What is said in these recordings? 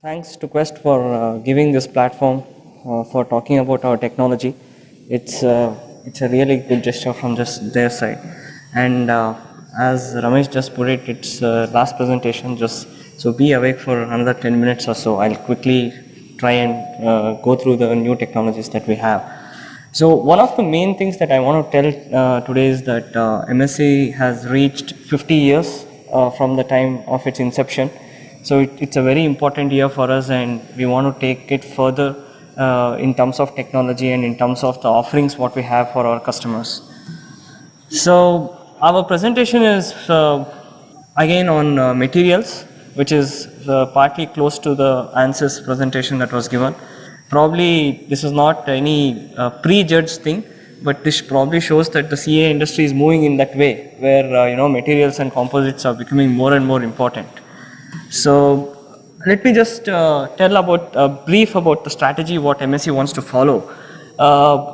Thanks to Quest for giving this platform for talking about our technology. It's a really good gesture from just their side. And as Ramesh just put it, it's last presentation. Just so be awake for another 10 minutes or so. I'll quickly try and go through the new technologies that we have. So one of the main things that I want to tell today is that MSc has reached 50 years from the time of its inception. So it's a very important year for us, and we want to take it further in terms of technology and in terms of the offerings what we have for our customers. So our presentation is again on materials, which is partly close to the ANSYS presentation that was given. Probably this is not any prejudged thing, but this probably shows that the CA industry is moving in that way, where materials and composites are becoming more and more important. So let me just tell about brief about the strategy what MSc wants to follow.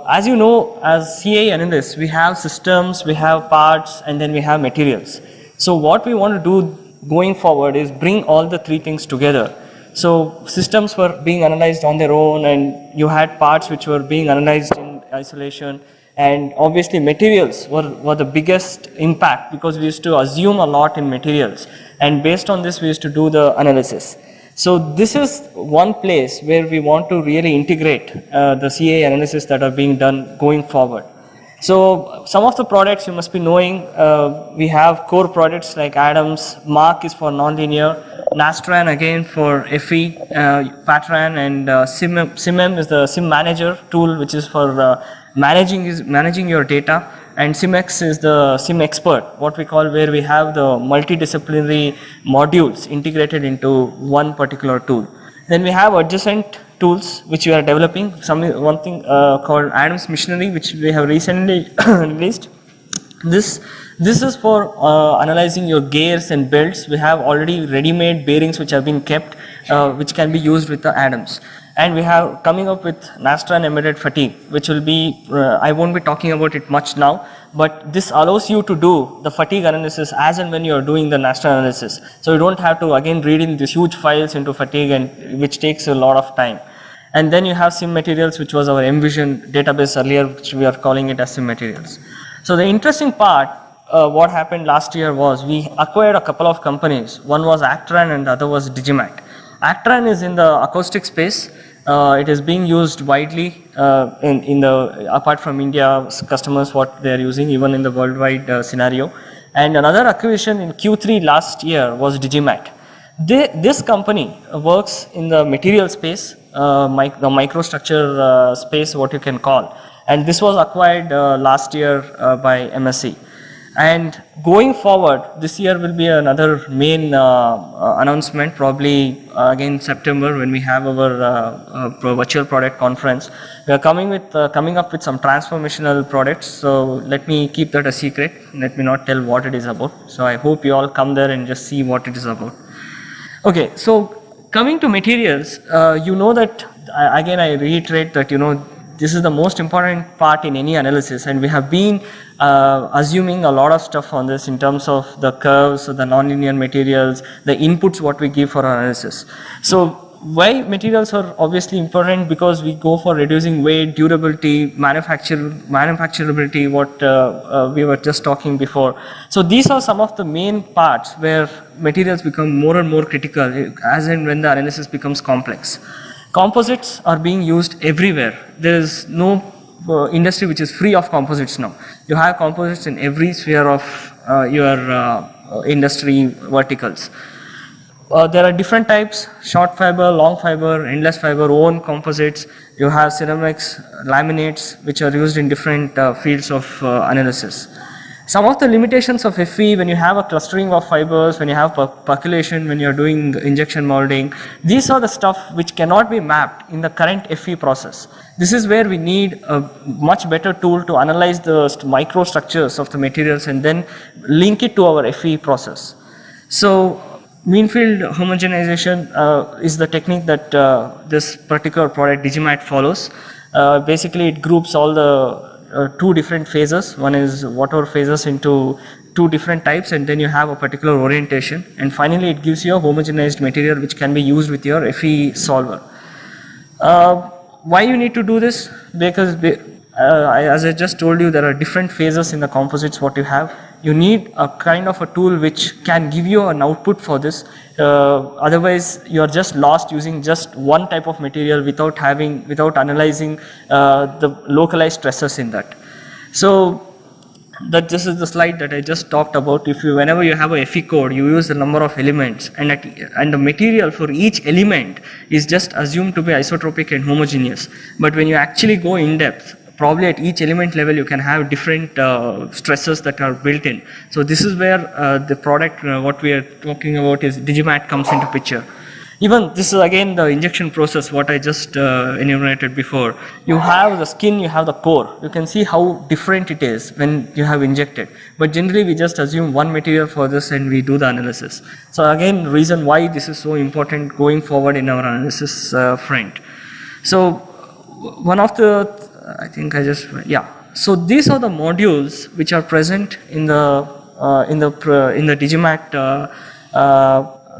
As you know, as CA analysts, we have systems, we have parts, and then we have materials. So what we want to do going forward is bring all the three things together. So systems were being analyzed on their own, and you had parts which were being analyzed in isolation. And obviously materials were the biggest impact, because we used to assume a lot in materials, and based on this we used to do the analysis. So this is one place where we want to really integrate the CA analysis that are being done going forward. So some of the products you must be knowing, we have core products like Adams. Mark is for nonlinear, Nastran again for FE, Patran, and SimM is the Sim Manager tool, which is for managing your data, and SimX is the Sim Expert, what we call, where we have the multidisciplinary modules integrated into one particular tool. Then we have adjacent tools which we are developing. One thing called Adams Missionary, which we have recently released. This is for analyzing your gears and belts. We have already ready-made bearings which have been kept, which can be used with the Adams. And we have coming up with Nastran Embedded Fatigue, which will be, I won't be talking about it much now, but this allows you to do the fatigue analysis as and when you are doing the Nastran analysis. So you don't have to again read in these huge files into fatigue, and which takes a lot of time. And then you have Sim Materials, which was our Envision database earlier, which we are calling it as Sim Materials. So the interesting part, what happened last year was we acquired a couple of companies. One was Actran and the other was Digimat. Actran is in the acoustic space. It is being used widely in the, apart from India customers, what they are using, even in the worldwide scenario. And another acquisition in Q3 last year was Digimat. This company works in the material space, the microstructure space, what you can call. And this was acquired last year by MSc. And going forward, this year will be another main announcement, probably again September, when we have our virtual product conference. We are coming up with some transformational products. So let me keep that a secret. Let me not tell what it is about. So I hope you all come there and just see what it is about. Okay, so coming to materials, you know that again I reiterate that this is the most important part in any analysis, and we have been assuming a lot of stuff on this in terms of the curves, so the nonlinear materials, the inputs what we give for our analysis. So why materials are obviously important? Because we go for reducing weight, durability, manufacturability, what we were just talking before. So these are some of the main parts where materials become more and more critical as and when the analysis becomes complex. Composites are being used everywhere. There is no industry which is free of composites now. You have composites in every sphere of your industry verticals. There are different types: short fiber, long fiber, endless fiber, own composites. You have ceramics, laminates, which are used in different fields of analysis. Some of the limitations of FE, when you have a clustering of fibers, when you have percolation, when you are doing injection molding, these are the stuff which cannot be mapped in the current FE process. This is where we need a much better tool to analyze the microstructures of the materials and then link it to our FE process. So mean field homogenization is the technique that this particular product Digimat follows. Basically it groups all the two different phases. One is whatever phases into two different types, and then you have a particular orientation, and finally it gives you a homogenized material which can be used with your FE solver. Why you need to do this? Because as I just told you, there are different phases in the composites what you have. You need a kind of a tool which can give you an output for this. Otherwise, you are just lost using just one type of material without analyzing the localized stresses in that. So this is the slide that I just talked about. Whenever you have a FE code, you use the number of elements, and the material for each element is just assumed to be isotropic and homogeneous. But when you actually go in depth, probably at each element level you can have different stresses that are built in. So this is where the product what we are talking about is Digimat comes into picture. Even this is again the injection process what I just enumerated before. You have the skin, you have the core. You can see how different it is when you have injected. But generally we just assume one material for this and we do the analysis. So again, reason why this is so important going forward in our analysis front. So one of the So these are the modules which are present in the Digimat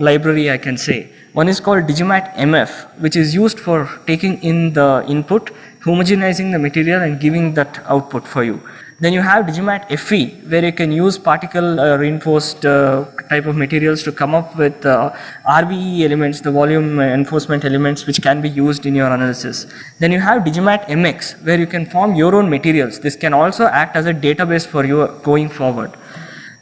library, I can say. One is called Digimat MF, which is used for taking in the input, homogenizing the material and giving that output for you. Then you have Digimat FE, where you can use particle reinforced type of materials to come up with RVE elements, the volume enforcement elements, which can be used in your analysis. Then you have Digimat MX, where you can form your own materials. This can also act as a database for you going forward.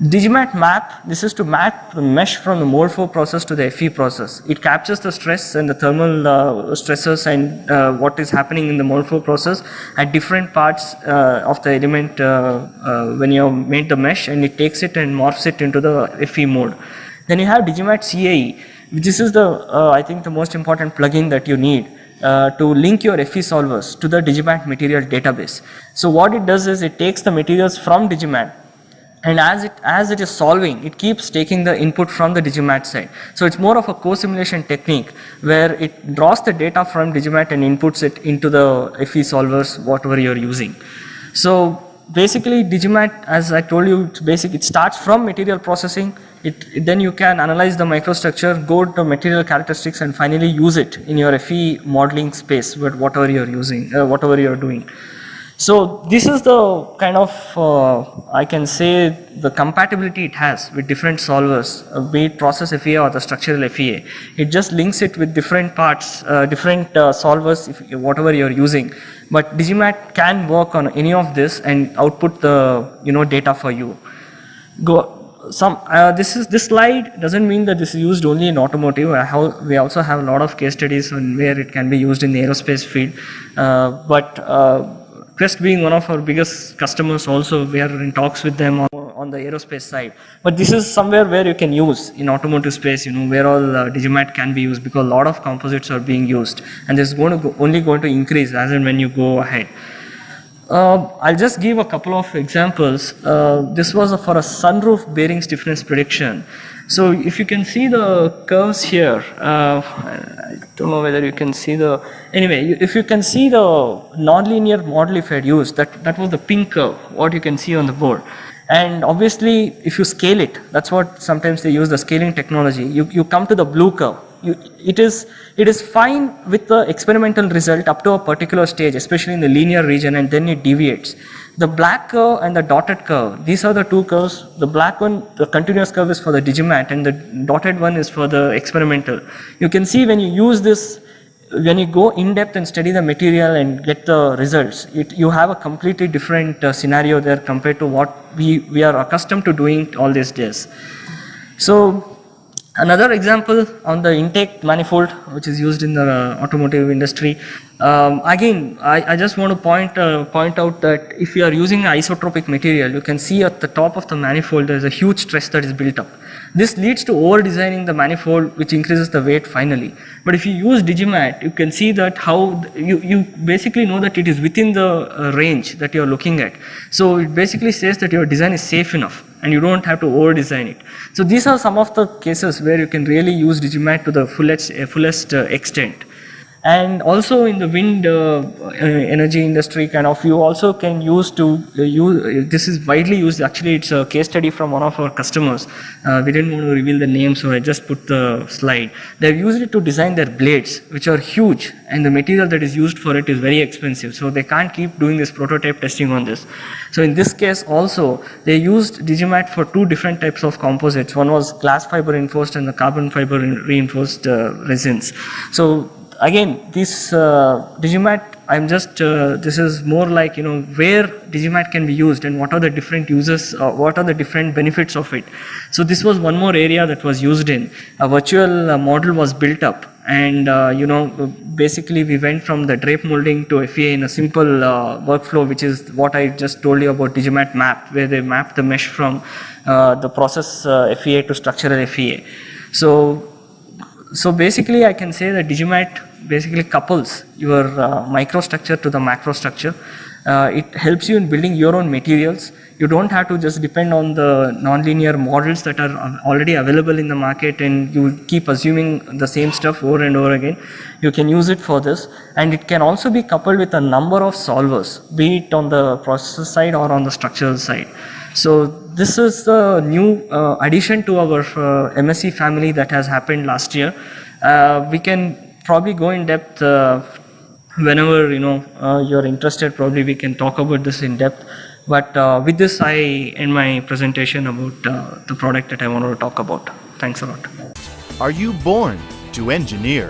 Digimat map, this is to map the mesh from the Mold4 process to the FE process. It captures the stress and the thermal stresses and what is happening in the Mold4 process at different parts of the element when you have made the mesh, and it takes it and morphs it into the FE mode. Then you have Digimat CAE. This is I think the most important plugin that you need to link your FE solvers to the Digimat material database. So what it does is it takes the materials from Digimat, and as it is solving, it keeps taking the input from the Digimat side. So it's more of a co-simulation technique where it draws the data from Digimat and inputs it into the FE solvers, whatever you're using. So basically Digimat, as I told you, it's basic. It starts from material processing. Then you can analyze the microstructure, go to material characteristics, and finally use it in your FE modeling space with whatever you're using, whatever you're doing. So this is the kind of, I can say, the compatibility it has with different solvers, be it process FEA or the structural FEA. It just links it with different parts, different solvers, whatever you're using. But Digimat can work on any of this and output the data for you. This slide doesn't mean that this is used only in automotive. We also have a lot of case studies on where it can be used in the aerospace field, Crest being one of our biggest customers also, we are in talks with them on the aerospace side. But this is somewhere where you can use in automotive space, where all Digimat can be used, because a lot of composites are being used, and this is only going to increase as and when you go ahead. I'll just give a couple of examples. This was for a sunroof bearing stiffness prediction. So if you can see the curves here, I don't know whether you can see if you can see the nonlinear model if I had used, that was the pink curve, what you can see on the board. And obviously if you scale it, that's what sometimes they use, the scaling technology, you come to the blue curve. It is fine with the experimental result up to a particular stage, especially in the linear region, and then it deviates. The black curve and the dotted curve, these are the two curves. The black one, the continuous curve, is for the Digimat, and the dotted one is for the experimental. You can see when you use this, when you go in depth and study the material and get the results, you have a completely different scenario there compared to what we are accustomed to doing all these days. So another example on the intake manifold, which is used in the automotive industry. Again, I just want to point out that if you are using an isotropic material, you can see at the top of the manifold there is a huge stress that is built up. This leads to over-designing the manifold, which increases the weight finally. But if you use Digimat, you can see that how you basically know that it is within the range that you are looking at. So it basically says that your design is safe enough, and you don't have to over-design it. So these are some of the cases where you can really use Digimat to the fullest extent. And also in the wind energy industry, kind of, you also can use to use, this is widely used. Actually, it's a case study from one of our customers. We didn't want to reveal the name, so I just put the slide. They've used it to design their blades, which are huge, and the material that is used for it is very expensive, so they can't keep doing this prototype testing on this. So in this case also, they used Digimat for two different types of composites. One was glass fiber reinforced and the carbon fiber reinforced resins. So again, this Digimat, this is more like, where Digimat can be used and what are the different uses, what are the different benefits of it. So this was one more area that was used in. A virtual model was built up, and basically we went from the drape molding to FEA in a simple workflow, which is what I just told you about Digimat Map, where they map the mesh from the process FEA to structural FEA. So basically I can say that Digimat basically couples your microstructure to the macrostructure. It helps you in building your own materials. You don't have to just depend on the nonlinear models that are already available in the market, and you keep assuming the same stuff over and over again. You can use it for this, and it can also be coupled with a number of solvers, be it on the process side or on the structural side. So this is the new addition to our MSc family that has happened last year. We can probably go in depth whenever you're interested. Probably we can talk about this in depth. But with this, I end my presentation about the product that I wanted to talk about. Thanks a lot. Are you born to engineer?